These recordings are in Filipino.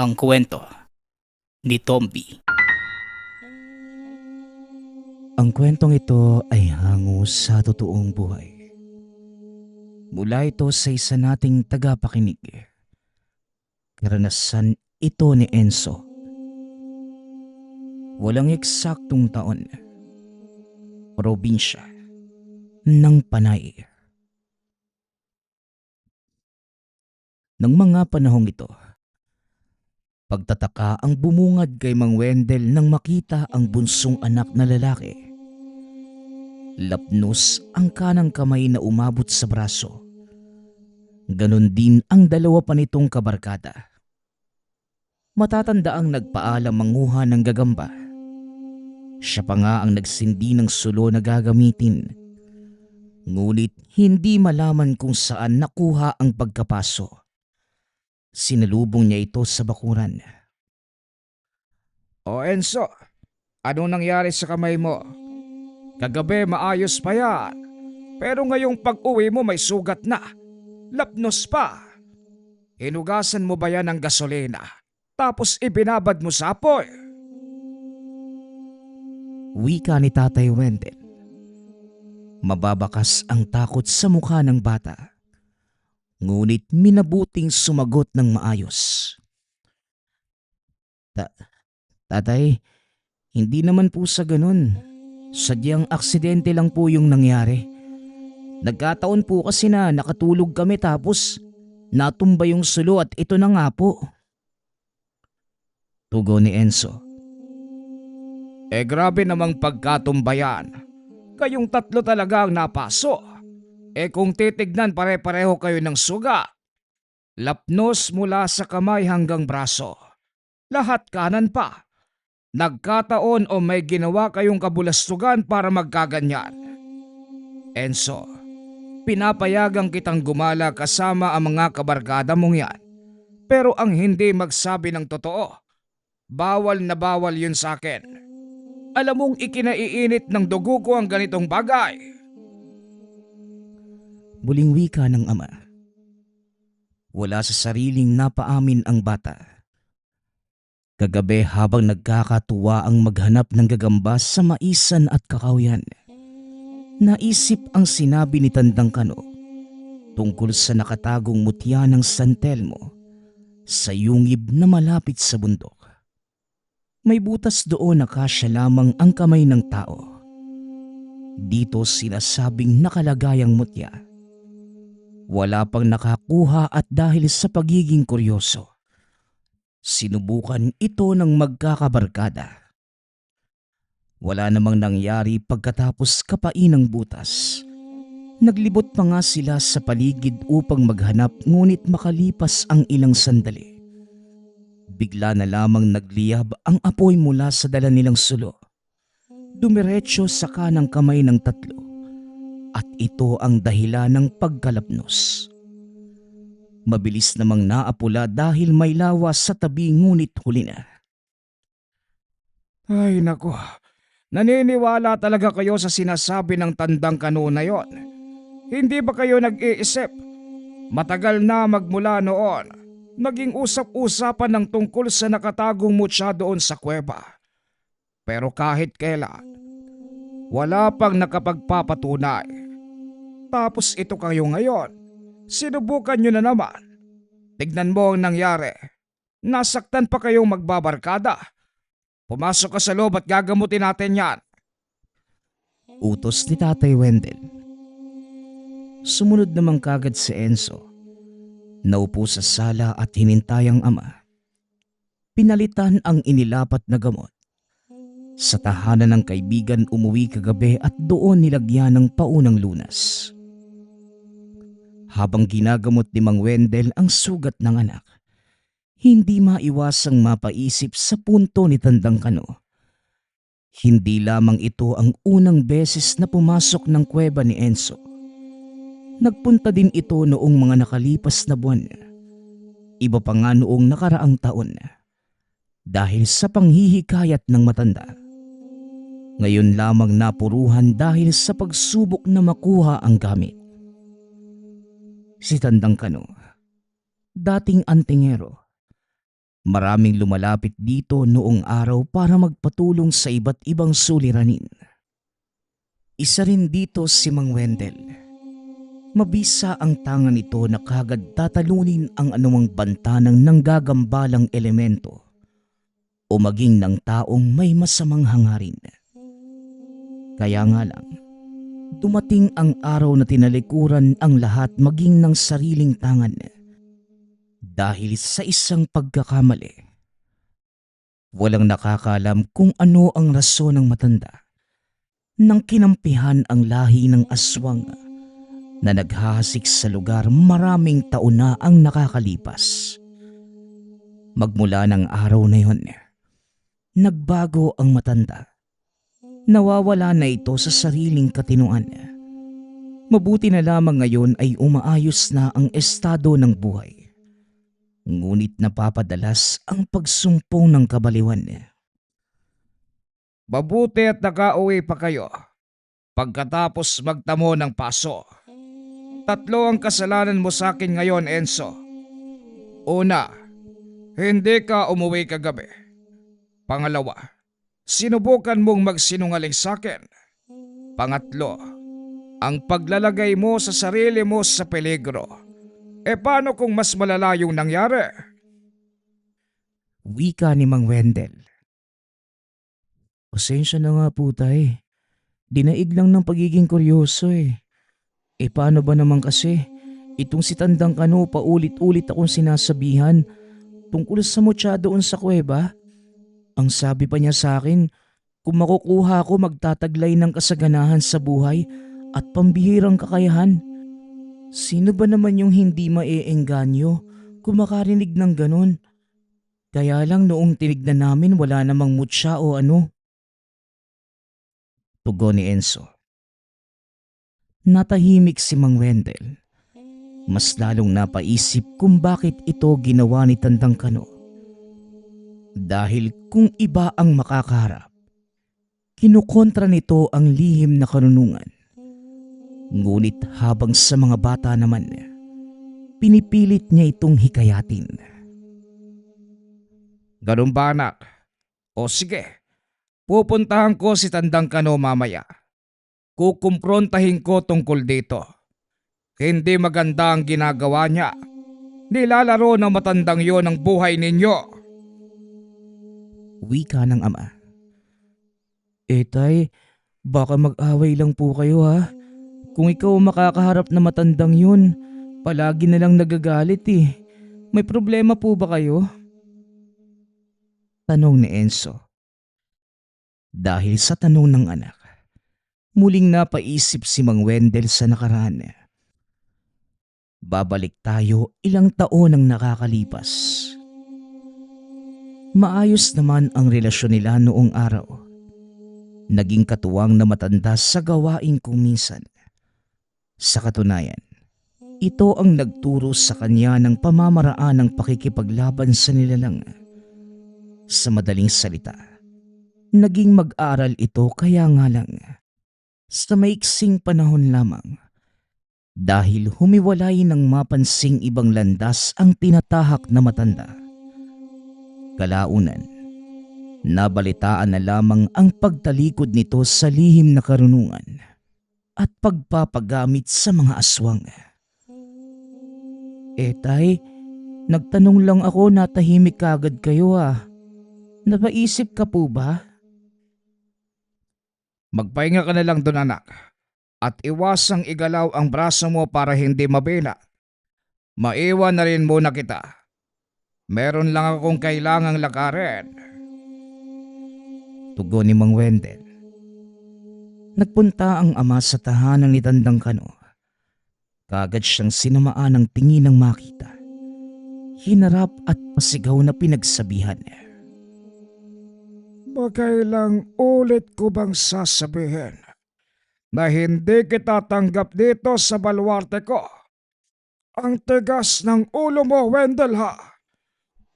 Ang kwento ni Tomby. Ang kwentong ito ay hango sa totoong buhay. Mula ito sa isa nating tagapakinig. Karanasan ito ni Enzo. Walang eksaktong taon. Probinsya ng Panay. Nang mga panahong ito, pagtataka ang bumungad kay Mang Wendel nang makita ang bunsong anak na lalaki. Lapnos ang kanang kamay na umabot sa braso. Ganon din ang dalawa pa nitong kabarkada. Matatanda ang nagpaalam manguha ng gagamba. Siya pa nga ang nagsindi ng sulo na gagamitin. Ngunit hindi malaman kung saan nakuha ang pagkapaso. Sinalubong niya ito sa bakuran. O Enzo, anong nangyari sa kamay mo? Kagabi maayos pa yan. Pero ngayong pag-uwi mo may sugat na. Lapnos pa. Hinugasan mo ba yan ng gasolina? Tapos ibinabad mo sa apoy? Wika ni Tatay Wendel. Mababakas ang takot sa mukha ng bata. Ngunit minabuting sumagot ng maayos. Tatay, hindi naman po sa ganun. Sadyang aksidente lang po yung nangyari. Nagkataon po kasi na nakatulog kami tapos natumba yung sulo at ito na nga po. Tugon ni Enzo. Grabe namang pagkatumbayan. Kayong tatlo talaga ang napaso. Kung titignan pare-pareho kayo ng suga. Lapnos mula sa kamay hanggang braso. Lahat kanan pa. Nagkataon o may ginawa kayong kabulastugan para magkaganyan. Enzo, pinapayagan kitang gumala kasama ang mga kabarkada mong yan. Pero ang hindi magsabi ng totoo, bawal na bawal yun sa akin. Alam mong ikinaiinit ng dugo ko ang ganitong bagay. Muling wika ng ama. Wala sa sariling napaamin ang bata. Kagabi habang nagkakatuwa ang maghanap ng gagamba sa maisan at kakawyan, naisip ang sinabi ni Tandang Kano tungkol sa nakatagong mutya ng San Telmo sa yungib na malapit sa bundok. May butas doon na kasya lamang ang kamay ng tao. Dito sinasabing nakalagayang mutya. Wala pang nakakuha at dahil sa pagiging kuryoso, sinubukan ito ng magkakabarkada. Wala namang nangyari pagkatapos kapain ng butas. Naglibot pa nga sila sa paligid upang maghanap ngunit makalipas ang ilang sandali. Bigla na lamang nagliyab ang apoy mula sa dala nilang sulo. Dumiretso sa kanang kamay ng tatlo. At ito ang dahilan ng pagkalapnos. Mabilis namang naapula dahil may lawa sa tabi ngunit huli na. Ay nako, naniniwala talaga kayo sa sinasabi ng Tandang Kano na yon. Hindi ba kayo nag-iisip? Matagal na magmula noon, naging usap-usapan ng tungkol sa nakatagong mutya doon sa kuweba. Pero kahit kailan, wala pang nakapagpapatunay. Tapos ito kayo ngayon. Sinubukan nyo na naman. Tignan mo ang nangyari. Nasaktan pa kayong magbabarkada. Pumasok ka sa loob at gagamutin natin yan. Utos ni Tatay Wendel. Sumunod namang kagad si Enzo. Naupo sa sala at hinintay ang ama. Pinalitan ang inilapat na gamot. Sa tahanan ng kaibigan umuwi kagabi at doon nilagyan ng paunang lunas. Habang ginagamot ni Mang Wendel ang sugat ng anak, hindi maiwasang mapaisip sa punto ni Tandang Kano. Hindi lamang ito ang unang beses na pumasok ng kuweba ni Enzo. Nagpunta din ito noong mga nakalipas na buwan. Iba pa nga noong nakaraang taon. Dahil sa panghihikayat ng matanda. Ngayon lamang napuruhan dahil sa pagsubok na makuha ang gamit. Si Tandang Kano, dating antingero, Maraming lumalapit dito noong araw para magpatulong sa iba't ibang suliranin. Isa rin dito si Mang Wendel. Mabisa ang tangan nito na kagad tatalunin ang anumang banta ng nanggagambalang elemento o maging ng taong may masamang hangarin. Kaya nga lang, dumating ang araw na tinalikuran ang lahat maging ng sariling tangan dahil sa isang pagkakamali. Walang nakakaalam kung ano ang rason ng matanda nang kinampihan ang lahi ng aswang na naghahasik sa lugar maraming taon na ang nakakalipas. Magmula ng araw na yon, nagbago ang matanda. Nawawala na ito sa sariling katinuan. Mabuti na lamang ngayon ay umaayos na ang estado ng buhay. Ngunit napapadalas ang pagsumpong ng kabaliwan. Mabuti at nakauwi pa kayo pagkatapos magtamo ng paso. 3 ang kasalanan mo sa akin ngayon, Enzo. Una, hindi ka umuwi kagabi. Pangalawa, sinubukan mong magsinungaling sa akin. Pangatlo, ang paglalagay mo sa sarili mo sa peligro. Paano kung mas malala yung nangyari? Wika ni Mang Wendel. Pasensya na nga po tay. Dinaig lang ng pagiging kuryoso eh. Paano ba naman kasi? Itong si Tandang Kano paulit-ulit akong sinasabihan tungkol sa mutya doon sa kuweba. Ang sabi pa niya sa akin, kung makukuha ko magtataglay ng kasaganahan sa buhay at pambihirang kakayahan. Sino ba naman yung hindi maeengganyo kung makarinig ng ganun? Kaya lang noong tinignan namin wala namang mutya o ano. Tugon ni Enzo. Natahimik si Mang Wendel. Mas lalong napaisip kung bakit ito ginawa ni Tandang Kano. Dahil kung iba ang makakaharap, kinukontra nito ang lihim na karunungan. Ngunit habang sa mga bata naman, pinipilit niya itong hikayatin. Ganun ba, anak? O sige, pupuntahan ko si Tandang Kano mamaya. Kukumprontahin ko tungkol dito. Hindi maganda ang ginagawa niya. Nilalaro ng matandang yon ang buhay ninyo. Wika ng ama. Tay, baka mag-away lang po kayo ha. Kung ikaw makakaharap na matandang yun, palagi na lang nagagalit eh. May problema po ba kayo? Tanong ni Enzo. Dahil sa tanong ng anak, muling napaisip si Mang Wendel sa nakaraan. Babalik tayo ilang taon ang nakakalipas. Maayos naman ang relasyon nila noong araw. Naging katuwang na matanda sa gawain kung minsan. Sa katunayan, ito ang nagturo sa kanya ng pamamaraan ng pakikipaglaban sa nilalang. Sa madaling salita, naging mag-aral ito kaya nga lang sa maiksing panahon lamang. Dahil humiwalay ng mapansing ibang landas ang tinatahak na matanda. Kalaunan, nabalitaan na lamang ang pagtalikod nito sa lihim na karunungan at pagpapagamit sa mga aswang. Tay, nagtanong lang ako na tahimik kagad kayo ah. Napaisip ka po ba? Magpahinga ka na lang doon, anak. At iwasang igalaw ang braso mo para hindi mabina. Maiwan na rin muna kita. Meron lang akong kailangang lakarin. Tugon ni Mang Wendel. Nagpunta ang ama sa tahanan ni Tandang Kano. Kagad siyang sinamaan ng tingin ng makita. Hinarap at pasigaw na pinagsabihan. Makailang ulit ko bang sasabihin na hindi kita tanggap dito sa baluarte ko? Ang tigas ng ulo mo, Wendel ha!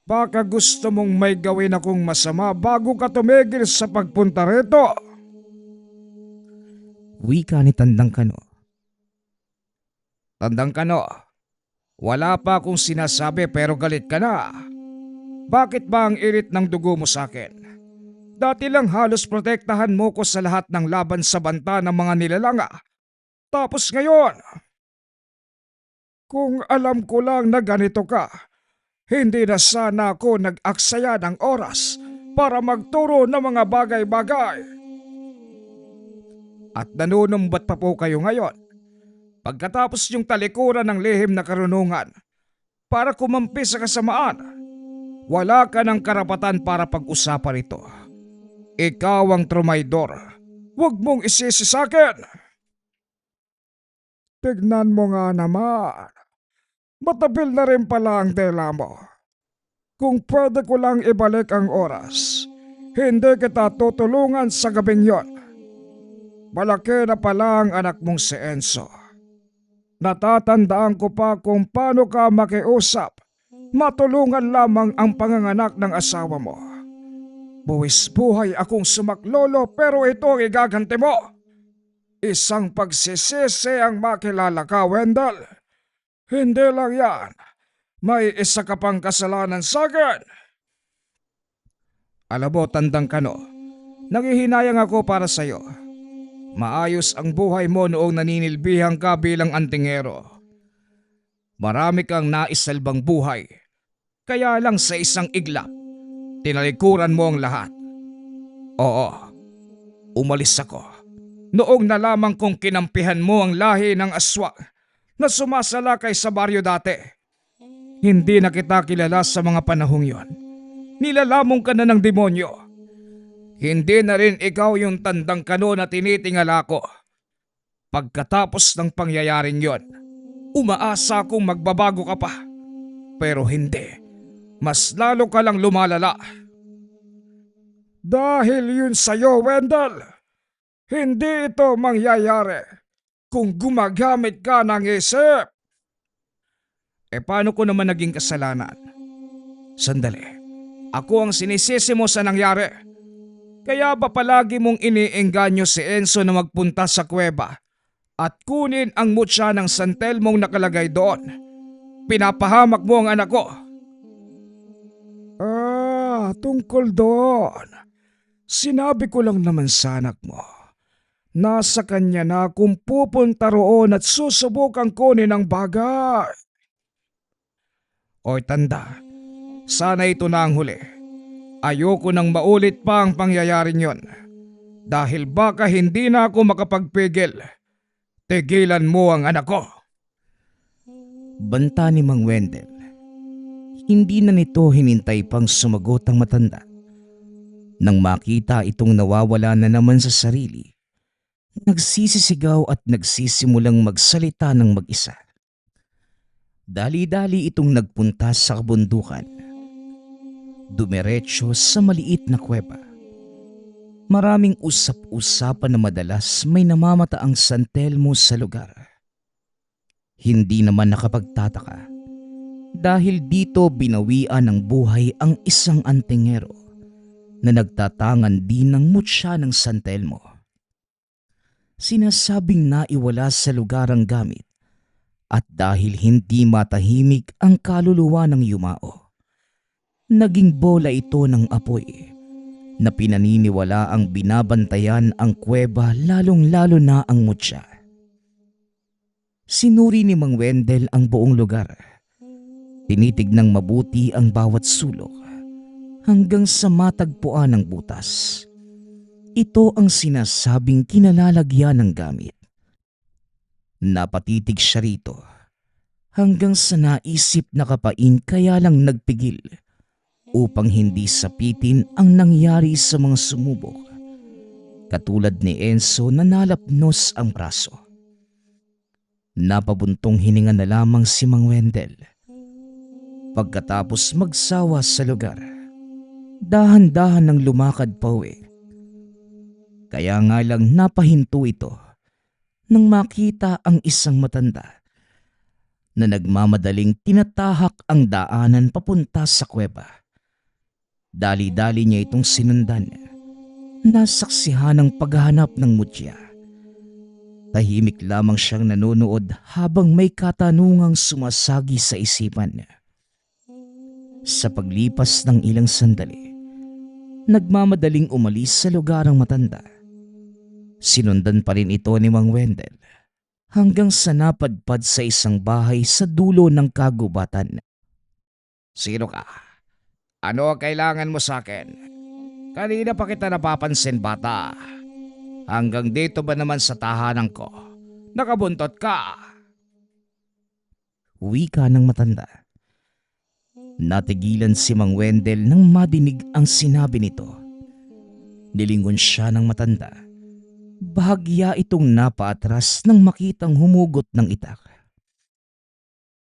Baka gusto mong may gawin akong masama bago ka tumigil sa pagpunta rito. Wika ni Tandang Kano. Tandang Kano, wala pa akong sinasabi pero galit ka na. Bakit ba ang init ng dugo mo sa akin? Dati lang halos protektahan mo ko sa lahat ng laban sa banta ng mga nilalanga. Tapos ngayon, kung alam ko lang na ganito ka, hindi na sana ako nag-aksaya ng oras para magturo ng mga bagay-bagay. At nanunumbat pa po kayo ngayon, pagkatapos yung talikuran ng lihim na karunungan, para kumampi sa kasamaan. Wala ka ng karapatan para pag-usapan ito. Ikaw ang trumaydor. Huwag mong isisi sa akin. Tignan mo nga naman. Matabil na rin pala ang tela mo. Kung pwede ko lang ibalik ang oras, hindi kita tutulungan sa gabing yon. Malaki na pala ang anak mong si Enzo. Natatandaan ko pa kung paano ka makiusap. Matulungan lamang ang panganganak ng asawa mo. Buwis buhay akong sumaklolo pero ito ang igaganti mo. Isang pagsisisi ang makilala ka, Wendell. Hindi lang yan. May isa ka pang kasalanan sa akin. Alam mo, tandang kano, nanghihinayang ako para sa'yo. Maayos ang buhay mo noong naninilbihang ka bilang antingero. Marami kang naisalbang buhay. Kaya lang sa isang iglap, tinalikuran mo ang lahat. Oo, umalis ako. Noong nalaman kong kinampihan mo ang lahi ng aswang na sumasalakay sa baryo dati. Hindi na kita kilala sa mga panahong yon. Nilalamong ka na ng demonyo. Hindi na rin ikaw yung tandang kano na tinitingala ko. Pagkatapos ng pangyayaring yon, umaasa akong magbabago ka pa. Pero hindi. Mas lalo ka lang lumalala. Dahil yun sa'yo, Wendell, hindi ito mangyayari kung gumagamit ka ng isip. Paano ko naman naging kasalanan? Sandali, ako ang sinisisi mo sa nangyari. Kaya ba palagi mong iniengganyo si Enzo na magpunta sa kuweba at kunin ang mutya ng santel mong nakalagay doon? Pinapahamak mo ang anak ko. Tungkol doon. Sinabi ko lang naman sa anak mo. Nasa kanya na kung pupunta roon at susubukang kunin ang bagay. Oy tanda, sana ito na ang huli. Ayoko nang maulit pa ang pangyayaring yon. Dahil baka hindi na ako makapagpigil. Tigilan mo ang anak ko. Banta ni Mang Wendell. Hindi na nito hinintay pang sumagot ang matanda. Nang makita itong nawawala na naman sa sarili, nagsisisigaw at nagsisimulang magsalita ng mag-isa. Dali-dali itong nagpunta sa kabundukan. Dumiretso sa maliit na kuweba. Maraming usap-usapan na madalas may namamataang santelmo sa lugar. Hindi naman nakapagtataka dahil dito binawian ng buhay ang isang antingero na nagtatangan din ng mutya ng santelmo. Sinasabing naiwala sa lugar ang gamit at dahil hindi matahimik ang kaluluwa ng yumao, naging bola ito ng apoy na pinaniniwala ang binabantayan ang kuweba lalong-lalo na ang mutya. Sinuri ni Mang Wendell ang buong lugar. Tinitignang mabuti ang bawat sulok hanggang sa matagpuan ng butas. Ito ang sinasabing kinalalagyan ng gamit. Napatitig siya rito hanggang sa naisip na kapain kaya lang nagpigil upang hindi sapitin ang nangyari sa mga sumubok. Katulad ni Enzo na nalapnos ang braso. Napabuntong hininga na lamang si Mang Wendell. Pagkatapos magsawa sa lugar, dahan-dahan nang lumakad pauwi. Kaya nga lang napahinto ito nang makita ang isang matanda na nagmamadaling tinatahak ang daanan papunta sa kuweba. Dali-dali niya itong sinundan. Nasaksihan ang paghahanap ng mutya. Tahimik lamang siyang nanonood habang may katanungang sumasagi sa isipan niya. Sa paglipas ng ilang sandali, nagmamadaling umalis sa lugar ang matanda. Sinundan pa rin ito ni Mang Wendel hanggang sa napadpad sa isang bahay sa dulo ng kagubatan. Sino ka? Ano ang kailangan mo sa akin? Kanina pa kita napapansin, bata. Hanggang dito ba naman sa tahanan ko? Nakabuntot ka. Wika ng matanda. Natigilan si Mang Wendel nang madinig ang sinabi nito. Nilingon siya ng matanda. Bahagya itong napaatras nang makitang humugot ng itak.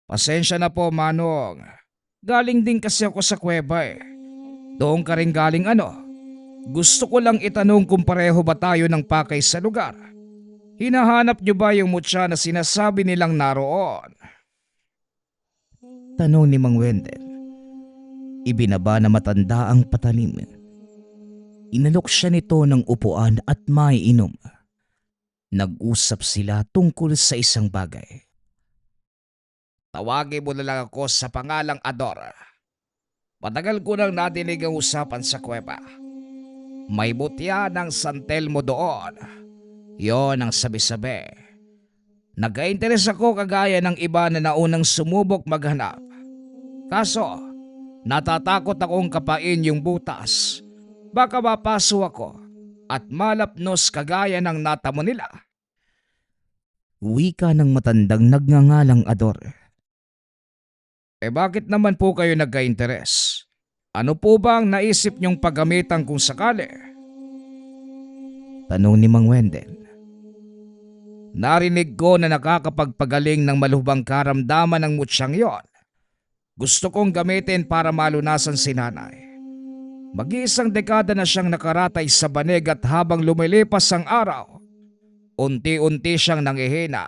Pasensya na po, Manong. Galing din kasi ako sa kuweba eh. Doon ka rin galing ano? Gusto ko lang itanong kung pareho ba tayo ng pakay sa lugar. Hinahanap niyo ba yung mutya na sinasabi nilang naroon? Tanong ni Mang Wendel. Ibinaba na matanda ang patalim. Inalok siya nito ng upuan at maiinom. Nag-usap sila tungkol sa isang bagay. Tawagin mo na lang ako sa pangalang Ador. Matagal ko nang nadinig ang usapan sa kuweba. May mutya ng San Telmo doon. Yon ang sabi-sabi. Nag-interes ako kagaya ng iba na naunang sumubok maghanap. Kaso, natatakot akong kapain yung butas. Baka mapaso ako at malapnos kagaya ng natamo nila. Wika ng matandang nagngangalang Ador. Bakit naman po kayo nagka-interes? Ano po ba ang naisip niyong paggamitan kung sakali? Tanong ni Mang Wendel. Narinig ko na nakakapagpagaling ng malubhang karamdaman ng mutsyang yon. Gusto kong gamitin para malunasan si nanay. Mag-iisang dekada na siyang nakaratay sa banig at habang lumilipas ang araw, unti-unti siyang nangihina.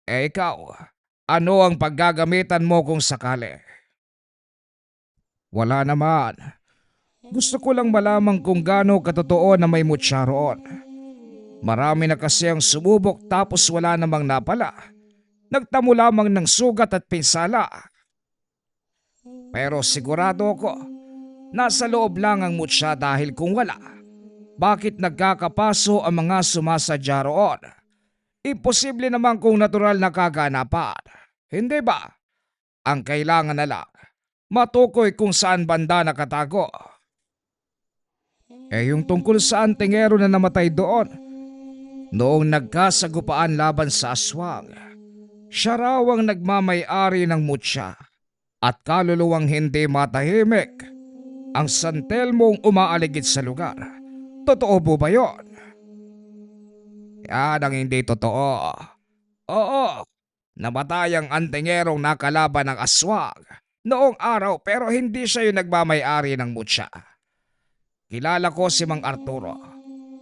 Ikaw, ano ang paggagamitan mo kung sakali? Wala naman. Gusto ko lang malaman kung gaano katotoo na may mutya roon. Marami na kasi ang sumubok tapos wala namang napala. Nagtamo lamang ng sugat at pinsala. Pero sigurado ko, nasa loob lang ang mutya dahil kung wala, bakit nagkakapaso ang mga sumasadya roon? Imposible naman kung natural na kaganapan. Hindi ba? Ang kailangan na lang, matukoy kung saan banda nakatago. Yung tungkol sa antingero na namatay doon, noong nagkasagupaan laban sa aswang, siya raw ang nagmamay-ari ng mutya at kaluluwang hindi matahimik. Ang San Telmong umaaligid sa lugar. Totoo po ba yon? Yan ang hindi totoo. Oo, namatay ang antingerong nakalaban ng aswang noong araw pero hindi siya yung nagmamay-ari ng mutya. Kilala ko si Mang Arturo.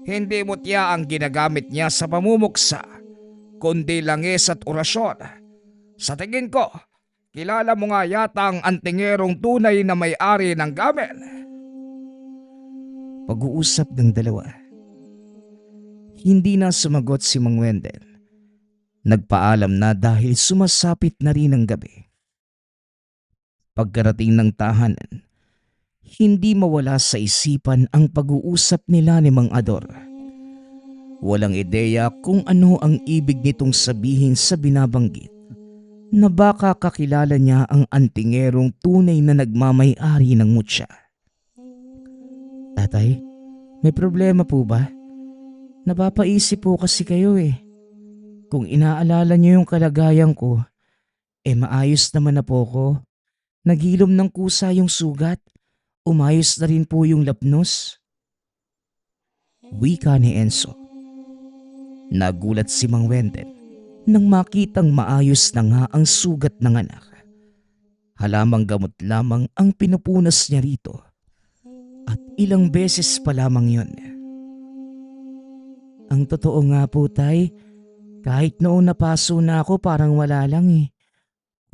Hindi mutya ang ginagamit niya sa pamumuksa, kundi langis at orasyon. Sa tingin ko, kilala mo nga yata ang antingerong tunay na may-ari ng gamit. Pag-uusap ng dalawa. Hindi na sumagot si Mang Wendel. Nagpaalam na dahil sumasapit na rin ang gabi. Pagkarating ng tahanan, hindi mawala sa isipan ang pag-uusap nila ni Mang Ador. Walang ideya kung ano ang ibig nitong sabihin sa binabanggit na baka kakilala niya ang antingerong tunay na nagmamay-ari ng mutya. Tatay, may problema po ba? Napapaisip po kasi kayo eh. Kung inaalala niyo yung kalagayan ko, maayos naman na po ko. Naghilom ng kusa yung sugat. Umayos na rin po yung lapnos. Wika ni Enzo. Nagulat si Mang Wendel nang makitang maayos na nga ang sugat ng anak. Halamang gamot lamang ang pinupunas niya rito. At ilang beses pa lamang yun. Ang totoo nga po tay, kahit noong napaso na ako parang wala lang eh.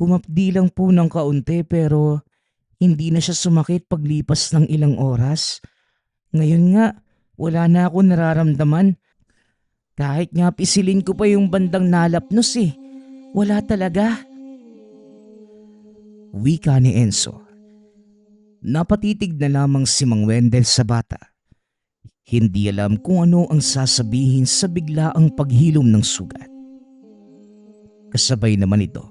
Humapdi lang po ng kaunti pero hindi na siya sumakit paglipas ng ilang oras. Ngayon nga, wala na ako nararamdaman. Kahit nga pisilin ko pa yung bandang nalapnos eh. Wala talaga. Wika ni Enzo. Napatitig na lamang si Mang Wendel sa bata. Hindi alam kung ano ang sasabihin sa biglaang paghilom ng sugat. Kasabay naman ito,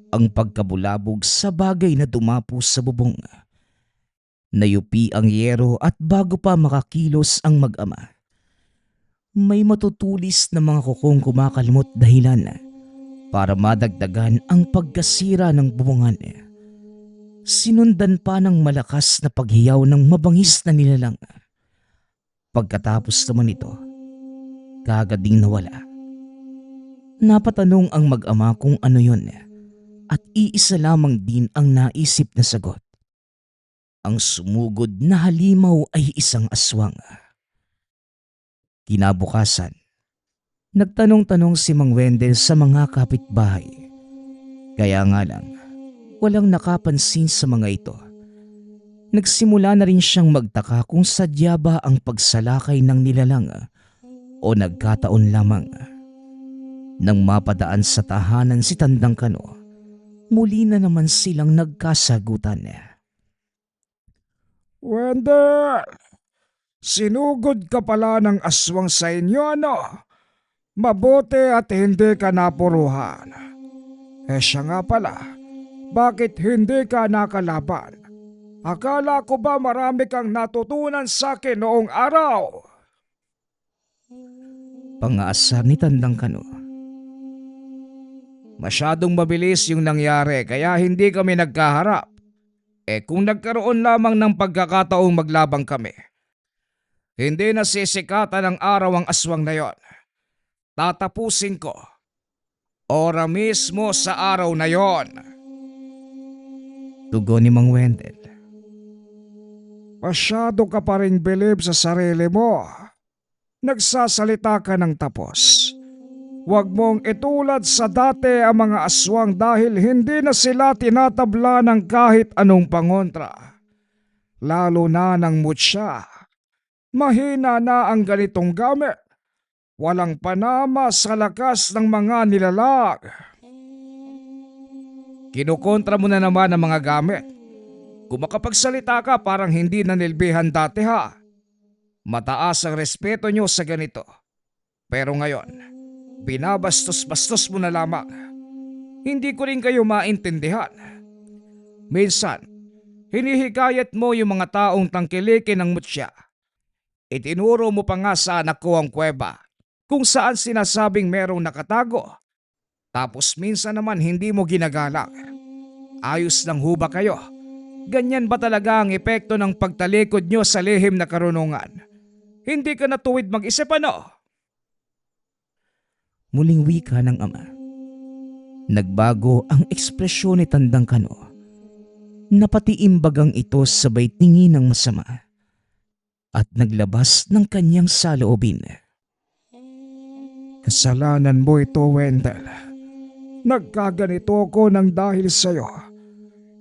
ang pagkabulabog sa bagay na dumapo sa bubong. Nayupi ang yero at bago pa makakilos ang mag-ama, may matutulis na mga kukong kumakalmot dahilan para madagdagan ang pagkasira ng bubungan. Sinundan pa ng malakas na paghiyaw ng mabangis na nilalang. Pagkatapos naman ito, kaagad ding nawala. Napatanong ang mag-ama kung ano yon at iisa lamang din ang naisip na sagot. Ang sumugod na halimaw ay isang aswang. Kinabukasan, nagtanong-tanong si Mang Wendel sa mga kapitbahay. Kaya nga lang, walang nakapansin sa mga ito. Nagsimula na rin siyang magtaka kung sadya ba ang pagsalakay ng nilalang o nagkataon lamang. Nang mapadaan sa tahanan si Tandang Kano, muli na naman silang nagkasagutan. Wendel, sinugod ka pala ng aswang sa inyo, ano? Mabuti at hindi ka napuruhan. Siya nga pala, bakit hindi ka nakalaban? Akala ko ba marami kang natutunan sa akin noong araw? Pangaasar ni Tandang Kano. Masyadong mabilis yung nangyari kaya hindi kami nagkaharap. Kung nagkaroon lamang ng pagkakataong maglabang kami, hindi nasisikatan ng araw ang aswang na yon. Tatapusin ko. Ora mismo sa araw na yon. Tugon ni Mang Wendel. Masyado ka pa ring bilib sa sarili mo. Nagsasalita ka ng tapos. Huwag mong itulad sa dati ang mga aswang dahil hindi na sila tinatabla ng kahit anong pangontra. Lalo na ng mutya. Mahina na ang ganitong gamit. Walang panama sa lakas ng mga nilalang. Kinukontra mo na naman ang mga gamit. Kung makapagsalita ka parang hindi nanilbihan dati ha. Mataas ang respeto nyo sa ganito. Pero ngayon, binabastos-bastos mo na lamang. Hindi ko rin kayo maintindihan. Minsan, hinihikayat mo yung mga taong tangkilikin ng mutya. Itinuro mo pa nga sa anak ko ang kuweba kung saan sinasabing merong nakatago. Tapos minsan naman hindi mo ginagalang. Ayos lang ho ba kayo? Ganyan ba talaga ang epekto ng pagtalikod nyo sa lihim na karunungan? Hindi ka natuwid mag-isip ano? Muling wika ng ama. Nagbago ang ekspresyon ni Tandang Kano. Napatiimbagang ito sabay tingin ng masama at naglabas ng kanyang saloobin. Kasalanan mo ito, Wendel. Nagkaganito ko ng dahil sa'yo.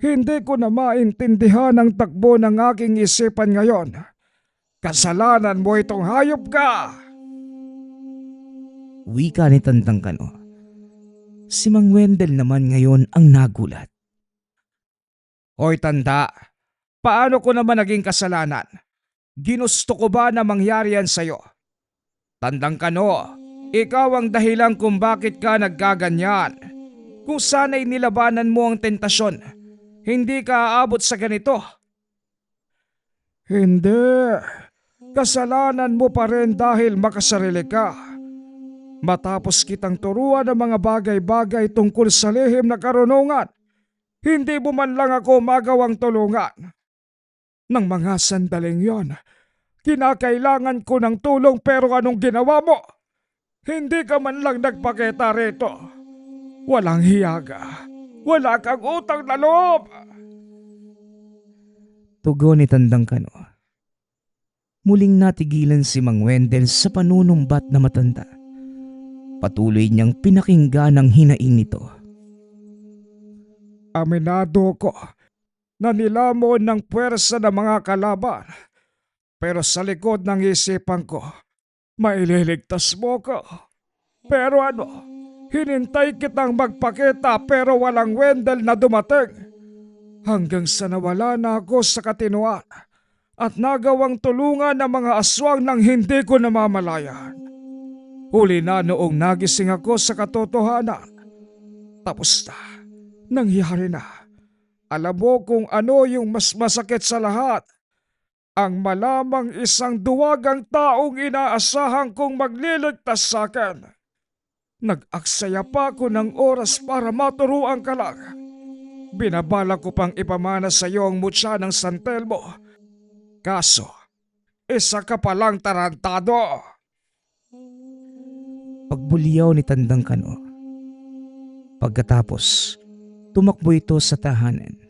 Hindi ko na maintindihan ang takbo ng aking isipan ngayon. Kasalanan mo itong hayop ka! Wika ni Tandang Kano. Si Mang Wendel naman ngayon ang nagulat. Hoy tanda, paano ko naman naging kasalanan? Ginusto ko ba na mangyari yan sa'yo? Tandang Kano, ikaw ang dahilan kung bakit ka nagkaganyan. Kung sana'y nilabanan mo ang tentasyon, hindi ka aabot sa ganito. Hindi. Kasalanan mo pa rin dahil makasarili ka. Matapos kitang turuan ng mga bagay-bagay tungkol sa lihim na karunungan, hindi mo man lang ako magawang tulungan. Nang mga sandaling yon, kinakailangan ko ng tulong pero anong ginawa mo? Hindi ka man lang nagpakita rito. Walang hiyaga. Wala kang utang na loob. Tugon ni Tandang Kano. Muling natigilan si Mang Wendel sa panunumbat na matanda. Patuloy niyang pinakinggan ang hinaing nito. Aminado ko na nilamon ng puwersa ng mga kalaban. Pero sa likod ng isipan ko, maililigtas mo ko. Pero ano, hinintay kitang magpakita pero walang Wendel na dumating. hanggang sa nawala na ako sa katinuan at nagawang tulungan ng mga aswang nang hindi ko namamalayan. Huli na noong nagising ako sa katotohanan. Tapos na. Nangyari na. Alam mo kung ano yung mas masakit sa lahat? Ang malamang isang duwagang taong inaasahan kong magliligtas sa akin. Nag-aksaya pa ako ng oras para maturuan ka lang. Binabala ko pang ipamana sa iyo ang mutya ng San Telmo. Kaso, isa ka palang tarantado. Pagbuliyaw ni Tandang Kano. Pagkatapos, tumakbo ito sa tahanan.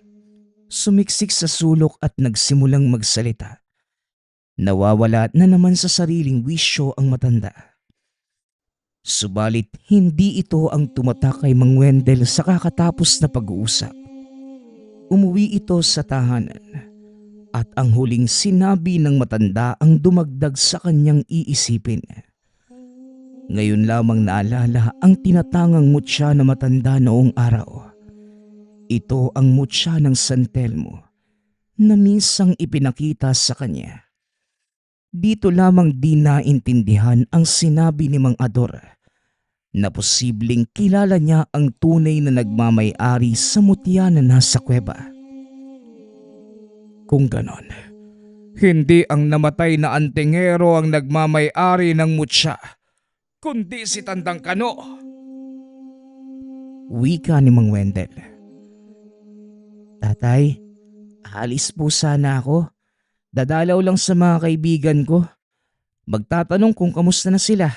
Sumiksik sa sulok at nagsimulang magsalita. Nawawala na naman sa sariling wisyo ang matanda. Subalit hindi ito ang tumatak kay Mang Wendel sa kakatapos na pag-uusap. Umuwi ito sa tahanan at ang huling sinabi ng matanda ang dumagdag sa kanyang iisipin. Ngayon lamang naalala ang tinatangang mutya na matanda noong araw. Ito ang mutya ng San Telmo na minsang ipinakita sa kanya. Dito lamang di naintindihan ang sinabi ni Mang Ador na posibleng kilala niya ang tunay na nagmamay-ari sa mutya na nasa kuweba. Kung ganon, hindi ang namatay na antingero ang nagmamay-ari ng mutya, kundi si Tandang Kano. Wika ni Mang Wendel. Tatay, alis po sana ako. Dadalaw lang sa mga kaibigan ko. Magtatanong kung kamusta na sila.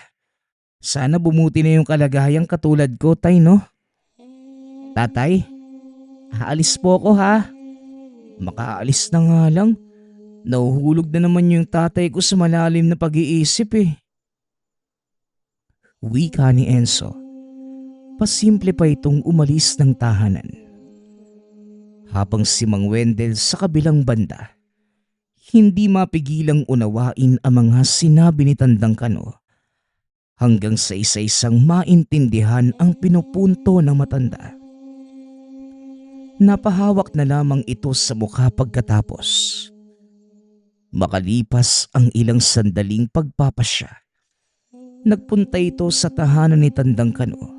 Sana bumuti na yung kalagayang katulad ko, tay, no? Tatay, aalis po ako ha. Makaalis na nga lang. Nahuhulog na naman yung tatay ko sa malalim na pag-iisip eh. Wika ni Enzo. Pasimple pa itong umalis ng tahanan. Habang si Mang Wendel sa kabilang banda, hindi mapigilang unawain ang mga sinabi ni Tandang Kano hanggang sa isa-isang maintindihan ang pinupunto ng matanda. Napahawak na lamang ito sa mukha pagkatapos. Makalipas ang ilang sandaling pagpapasya, nagpunta ito sa tahanan ni Tandang Kano.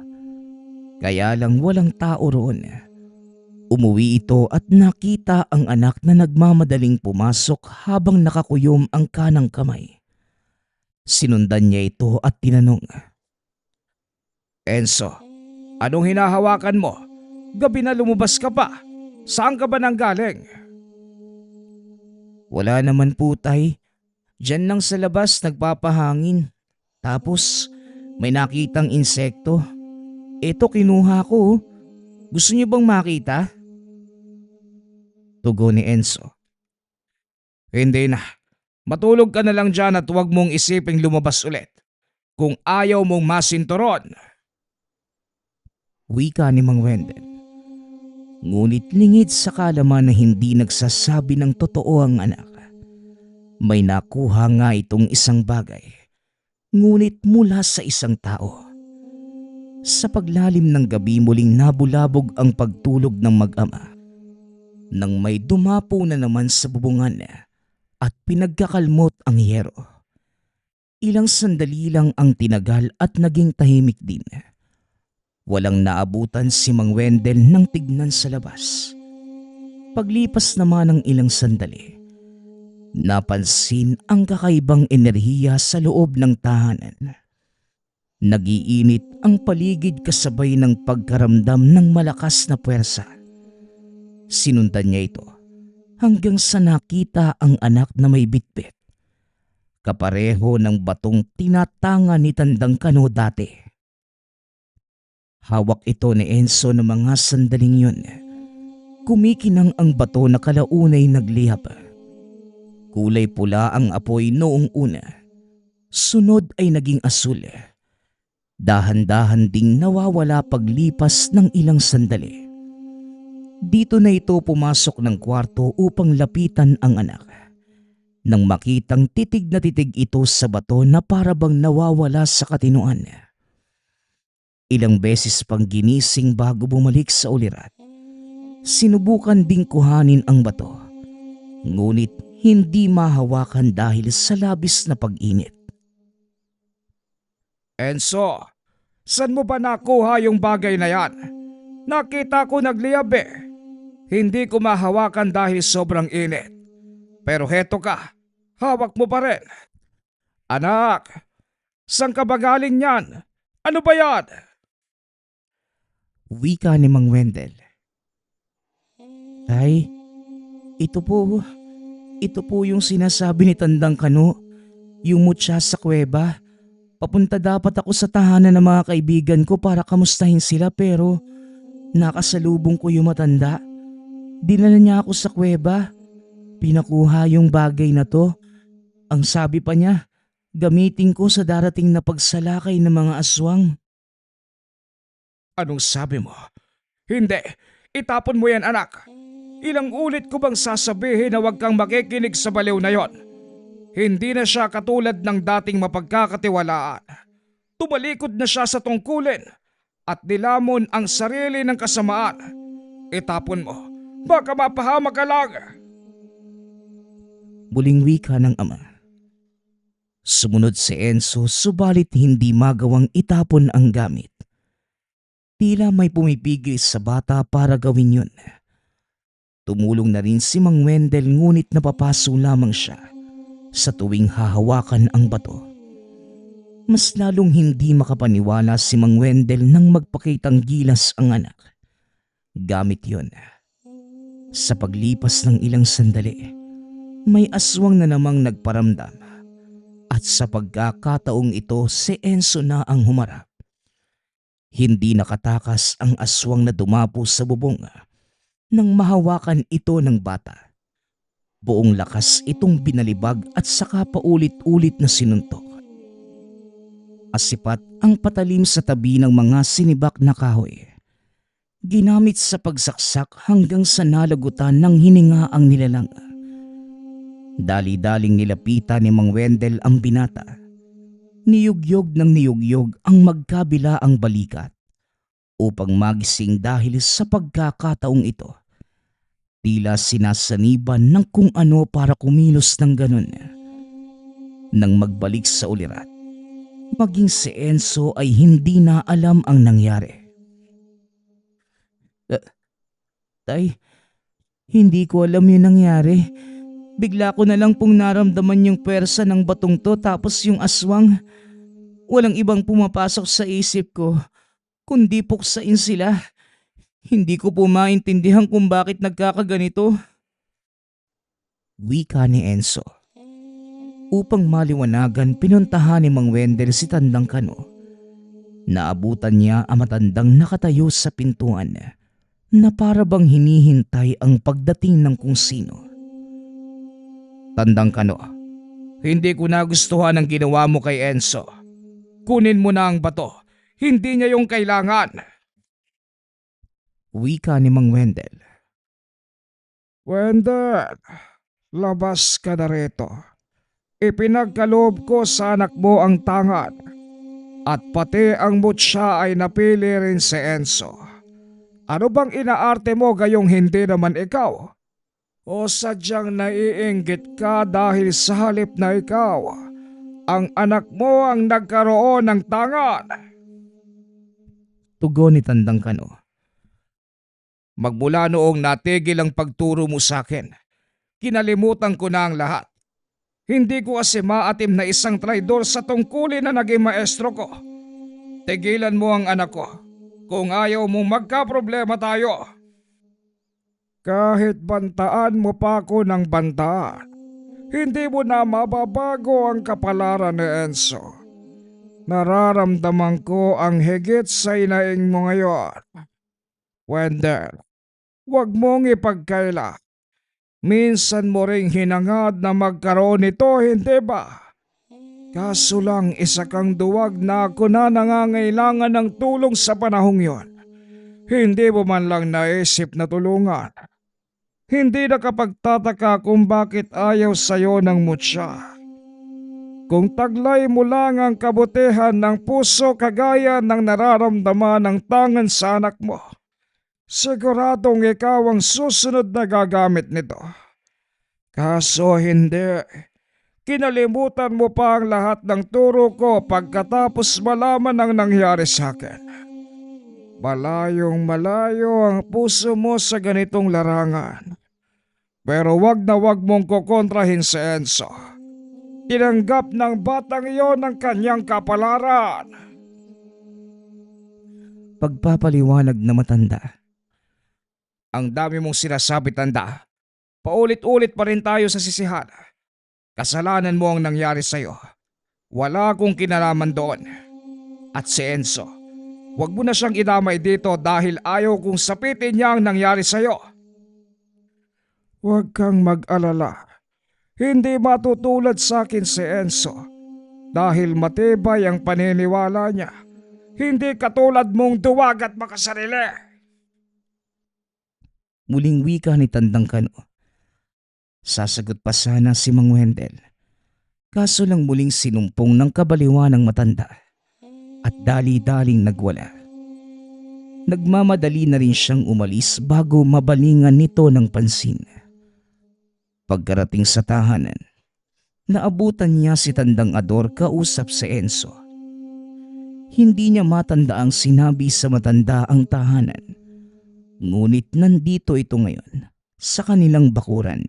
Kaya lang walang tao roon. Umuwi ito at nakita ang anak na nagmamadaling pumasok habang nakakuyom ang kanang kamay. Sinundan niya ito at tinanong, Enzo, anong hinahawakan mo? Gabi na lumabas ka pa. Saan ka ba nanggaling? Wala naman po, tay. Diyan lang sa labas nagpapahangin. Tapos may nakitang insekto. Ito kinuha ko. Gusto niyo bang makita? Tugon ni Enzo. Hindi na. Matulog ka na lang dyan at huwag mong isiping lumabas ulit. Kung ayaw mong masinturon. Wika ni Mang Wendel. Ngunit lingid sa kalaman na hindi nagsasabi ng totoo ang anak. May nakuha nga itong isang bagay. Ngunit mula sa isang tao. Sa paglalim ng gabi muling nabulabog ang pagtulog ng mag-ama. Nang may dumapo na naman sa bubungan at pinagkakalmot ang hiyero. Ilang sandali lang ang tinagal at naging tahimik din. Walang naabutan si Mang Wendel nang tignan sa labas. Paglipas naman ng ilang sandali, napansin ang kakaibang enerhiya sa loob ng tahanan. Nagiinit ang paligid kasabay ng pagkaramdam ng malakas na puwersa. Sinundan niya ito hanggang sa nakita ang anak na may bitbit. Kapareho ng batong tinatanga ni Tandang Kano dati. Hawak ito ni Enzo ng mga sandaling yun. Kumikinang ang bato na kalaunay naglihap. Kulay pula ang apoy noong una. Sunod ay naging asul. Dahan-dahan ding nawawala paglipas ng ilang sandali. Dito na ito pumasok ng kwarto upang lapitan ang anak. Nang makitang titig na titig ito sa bato na parabang nawawala sa katinuan. Ilang beses pang ginising bago bumalik sa ulirat. Sinubukan ding kuhanin ang bato, ngunit hindi mahawakan dahil sa labis na pag-init. Enso, saan mo ba nakuha yung bagay na yan? Nakita ko nagliyab eh. Hindi ko mahawakan dahil sobrang init. Pero heto ka, hawak mo pa rin. Anak, saan ka ba galing yan? Ano ba yan? Wika ni Mang Wendel. Tay, ito po yung sinasabi ni Tandang Kano, yung mutya sa kuweba. Papunta dapat ako sa tahanan ng mga kaibigan ko para kamustahin sila pero nakasalubong ko yung matanda. Dinala niya ako sa kuweba. Pinakuha yung bagay na to. Ang sabi pa niya, gamitin ko sa darating na pagsalakay ng mga aswang. Anong sabi mo? Hindi, itapon mo yan anak. Ilang ulit ko bang sasabihin na huwag kang makikinig sa baliw na yon? Hindi na siya katulad ng dating mapagkakatiwalaan. Tumalikod na siya sa tungkulin at nilamon ang sarili ng kasamaan. Itapon mo, baka mapahamak ka lang. Muling wika ng ama. Sumunod si Enzo subalit hindi magawang itapon ang gamit. Tila may pumipigil sa bata para gawin yun. Tumulong na rin si Mang Wendel ngunit napapaso lamang siya sa tuwing hahawakan ang bato. Mas lalong hindi makapaniwala si Mang Wendel nang magpakitang gilas ang anak. Gamit yon. Sa paglipas ng ilang sandali, may aswang na namang nagparamdam. At sa pagkakataong ito, si Enzo na ang humarap. Hindi nakatakas ang aswang na dumapo sa bubong nang mahawakan ito ng bata. Buong lakas itong binalibag at saka paulit-ulit na sinuntok. Asipat ang patalim sa tabi ng mga sinibak na kahoy. Ginamit sa pagsaksak hanggang sa nalagutan ng hininga ang nilalang. Dali-daling nilapitan ni Mang Wendel ang binata. Niyugyog ng niyugyog ang magkabila ang balikat upang magising dahil sa pagkakataong ito. Tila sinasaniban ng kung ano para kumilos ng ganun. Nang magbalik sa ulirat, maging si Enzo ay hindi na alam ang nangyari. Tay, hindi ko alam yung nangyari. Bigla ko na lang pong naramdaman yung pwersa ng batong to tapos yung aswang. Walang ibang pumapasok sa isip ko, kundi puksain sila. Hindi ko po maintindihan kung bakit nagkakaganito. Wika ni Enzo. Upang maliwanagan, pinuntahan ni Mang Wendel si Tandang Kano. Naabutan niya ang matandang nakatayo sa pintuan na para bang hinihintay ang pagdating ng kung sino. Tandang Kano, hindi ko nagustuhan ang ginawa mo kay Enzo. Kunin mo na ang bato. Hindi niya yung kailangan. Wika ni Mang Wendel. Wendel, labas ka na rito. Ipinagkaloob ko sa anak mo ang tangan. At pati ang mutya ay napili rin si Enzo. Ano bang inaarte mo gayong hindi naman ikaw? O sadyang naiinggit ka dahil sa halip na ikaw, ang anak mo ang nagkaroon ng tangan? Tugon ni Tandang Kano. Magmula noong natigil ang pagturo mo sa akin, kinalimutan ko na ang lahat. Hindi ko kasi maatim na isang traidor sa tungkulin na naging maestro ko. Tigilan mo ang anak ko kung ayaw mong magkaproblema tayo. Kahit bantaan mo pa ako ng bantaan, hindi mo na mababago ang kapalaran ni Enzo. Nararamdaman ko ang higit sa inaing mo ngayon. Wendel, huwag mong ipagkaila. Minsan mo ring hinangad na magkaroon nito, hindi ba? Kaso lang isa kang duwag na ako na nangangailangan ng tulong sa panahong yon. Hindi mo man lang naisip na tulungan. Hindi nakapagtataka kung bakit ayaw sa'yo ng mutya. Kung taglay mo lang ang kabutihan ng puso kagaya ng nararamdaman ng tangan sa anak mo, Siguradong ikaw ang susunod na gagamit nito. Kaso hindi. Kinalimutan mo pa ang lahat ng turo ko pagkatapos malaman ang nangyari sa akin. Malayong malayo ang puso mo sa ganitong larangan. Pero wag na wag mong kukontrahin si Enzo. Tinanggap ng batang iyon ang kanyang kapalaran. Pagpapaliwanag na matanda. Ang dami mong sinasabi, tanda. Paulit-ulit pa rin tayo sa sisihan. Kasalanan mo ang nangyari sa'yo. Wala akong kinalaman doon. At si Enzo, wag mo na siyang idamay dito dahil ayaw kong sapitin niya ang nangyari sa'yo. Huwag kang mag-alala. Hindi matutulad sa akin si Enzo dahil matibay ang paniniwala niya. Hindi katulad mong duwag at makasarili. Muling wika ni Tandang Kano. Sasagot pa sana si Mang Wendel. Kaso lang muling sinumpong ng kabaliwan ng matanda at dali-daling nagwala. Nagmamadali na rin siyang umalis bago mabalingan nito ng pansin. Pagkarating sa tahanan, naabutan niya si Tandang Ador kausap si Enzo. Hindi niya matanda ang sinabi sa matanda ang tahanan. Ngunit nandito ito ngayon sa kanilang bakuran.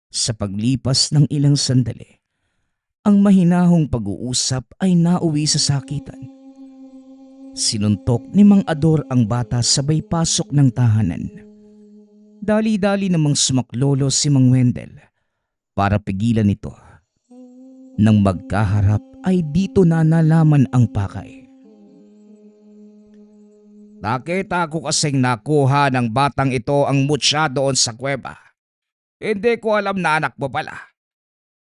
Sa paglipas ng ilang sandali, ang mahinahong pag-uusap ay nauwi sa sakitan. Sinuntok ni Mang Ador ang bata sabay pasok ng tahanan. Dali-dali namang sumaklolo si Mang Wendel para pigilan ito. Nang magkaharap ay dito na nalaman ang pakay. Nakita ko kasing nakuha ng batang ito ang mutya doon sa kuweba. Hindi ko alam na anak mo pala.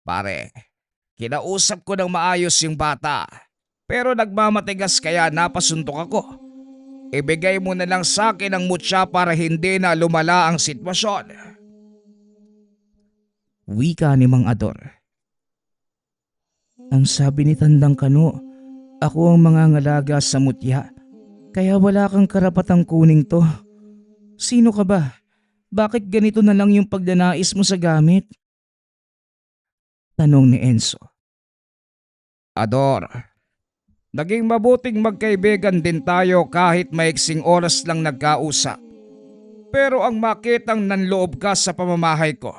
Pare, kinausap ko ng maayos yung bata. Pero nagmamatigas kaya napasuntok ako. Ibigay mo na lang sa akin ang mutya para hindi na lumala ang sitwasyon. Wika ni Mang Ador. Ang sabi ni Tandang Kano, ako ang mangangalaga sa mutya. Kaya wala kang karapatang kuning to. Sino ka ba? Bakit ganito na lang yung pagdanais mo sa gamit? Tanong ni Enzo. Ador, naging mabuting magkaibigan din tayo kahit maiksing oras lang nagkausap. Pero ang makitang nanloob ka sa pamamahay ko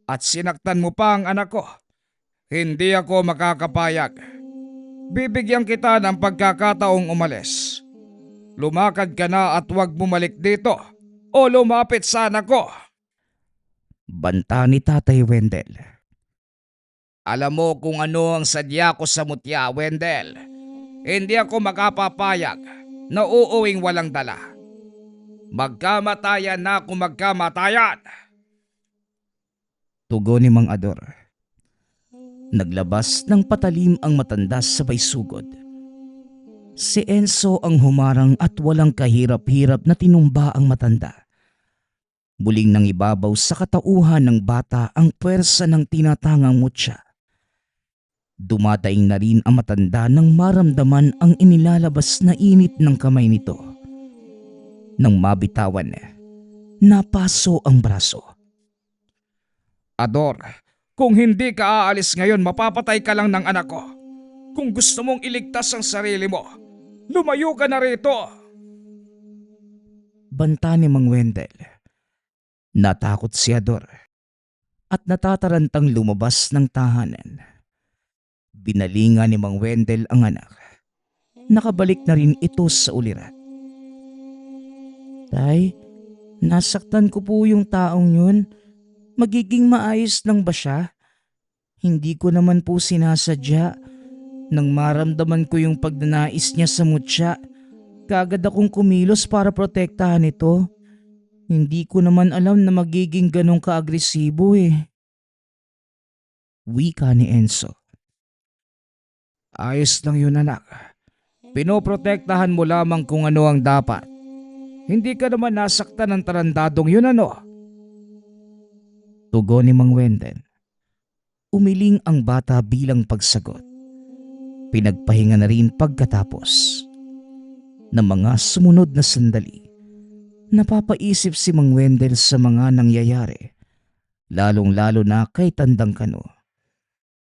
at sinaktan mo pa ang anak ko, hindi ako makakapayag. Bibigyan kita ng pagkakataong umalis. Lumakad ka na at huwag bumalik dito o lumapit sa anak ko. Banta ni Tatay Wendel. Alam mo kung ano ang sadya ko sa mutya, Wendel. Hindi ako makapapayag na uuwing walang dala. Magkamatayan na kung magkamatayan. Tugon ni Mang Ador. Naglabas ng patalim ang matanda sabay sugod. Si Enzo ang humarang at walang kahirap-hirap na tinumba ang matanda. Muling nang ibabaw sa katauhan ng bata ang puwersa ng tinatangang mutya. Dumadaing na rin ang matanda nang maramdaman ang inilalabas na init ng kamay nito. Nang mabitawan, napaso ang braso. Ador, kung hindi ka aalis ngayon, mapapatay ka lang ng anak ko. Kung gusto mong iligtas ang sarili mo, lumayo ka na rito. Banta ni Mang Wendel. Natakot si Ador at natatarantang lumabas ng tahanan. Binalinga ni Mang Wendel ang anak. Nakabalik na rin ito sa ulirat. Tay, nasaktan ko po yung taong yun. Magiging maayos lang ba siya? Hindi ko naman po sinasadya. Nang maramdaman ko yung pagdanais niya sa mutya, kagad akong kumilos para protektahan ito. Hindi ko naman alam na magiging ganong kaagresibo eh. Wika ni Enzo. Ayos lang yun, anak. Pinoprotektahan mo lamang kung ano ang dapat. Hindi ka naman nasaktan ng tarandadong yun, ano? Tugon ni Mang Wendel. Umiling ang bata bilang pagsagot. Pinagpahinga na rin pagkatapos. Ng mga sumunod na sandali Napapaisip si Mang Wendel sa mga nangyayari, lalong-lalo na kay Tandang Kano.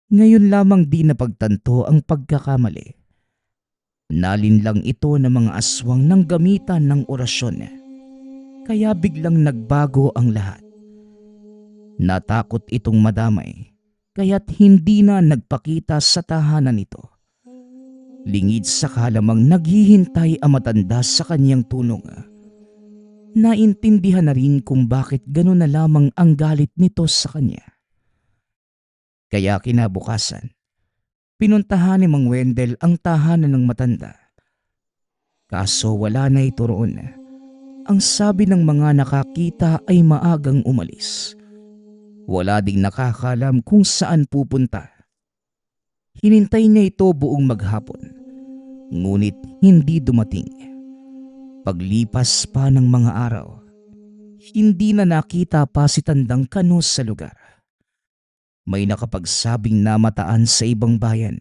Ngayon lamang di napagtanto ang pagkakamali. Nalinlang ito ng mga aswang ng gamitan ng orasyon, kaya biglang nagbago ang lahat. Natakot itong madamay, kaya't hindi na nagpakita sa tahanan nito. Lingid sa kalamang naghihintay ang matanda sa kanyang tulong. Naintindihan na rin kung bakit gano'n na lamang ang galit nito sa kanya. Kaya kinabukasan, pinuntahan ni Mang Wendel ang tahanan ng matanda. Kaso wala na ito roon. Ang sabi ng mga nakakita ay maagang umalis. Wala ding nakakalam kung saan pupunta. Hinintay niya ito buong maghapon, ngunit hindi dumating. Paglipas pa ng mga araw, hindi na nakita pa si Tandang Kano sa lugar. May nakapagsabing namataan sa ibang bayan.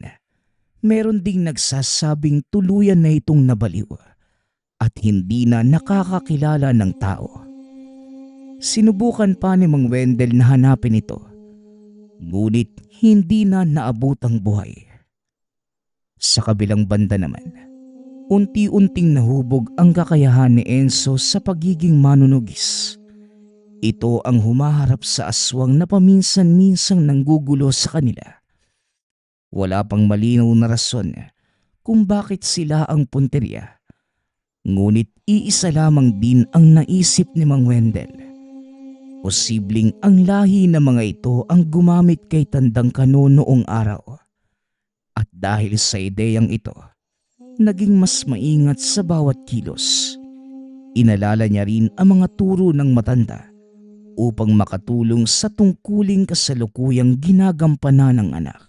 Meron ding nagsasabing tuluyan na itong nabaliw at hindi na nakakakilala ng tao. Sinubukan pa ni Mang Wendel na hanapin ito, ngunit hindi na naabot ang buhay. Sa kabilang banda naman, unti-unting nahubog ang kakayahan ni Enzo sa pagiging manunugis. Ito ang humaharap sa aswang na paminsan-minsang nanggugulo sa kanila. Wala pang malinaw na rason kung bakit sila ang punteriya. Ngunit iisa lamang din ang naisip ni Mang Wendel. Posibleng ang lahi ng mga ito ang gumamit kay Tandang Kano noong araw. At dahil sa ideyang ito, naging mas maingat sa bawat kilos. Inalala niya rin ang mga turo ng matanda upang makatulong sa tungkuling kasalukuyang ginagampanan ng anak.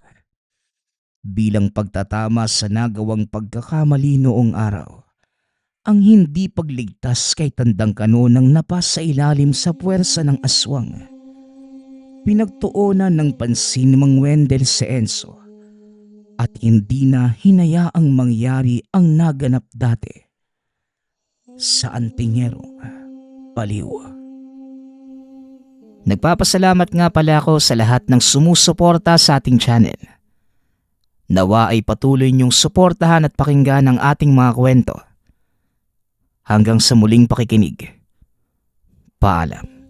Bilang pagtatama sa nagawang pagkakamali noong araw, ang hindi pagligtas kay Tandang Kano nang napasa ilalim sa puwersa ng aswang. Pinagtuunan ng pansin ni Mang Wendel si Enzo at hindi na hinayaang mangyari ang naganap dati sa Antingerong Baliw. Nagpapasalamat nga pala ako sa lahat ng sumusuporta sa ating channel. Nawa ay patuloy niyong suportahan at pakinggan ang ating mga kwento. Hanggang sa muling pakikinig. Paalam.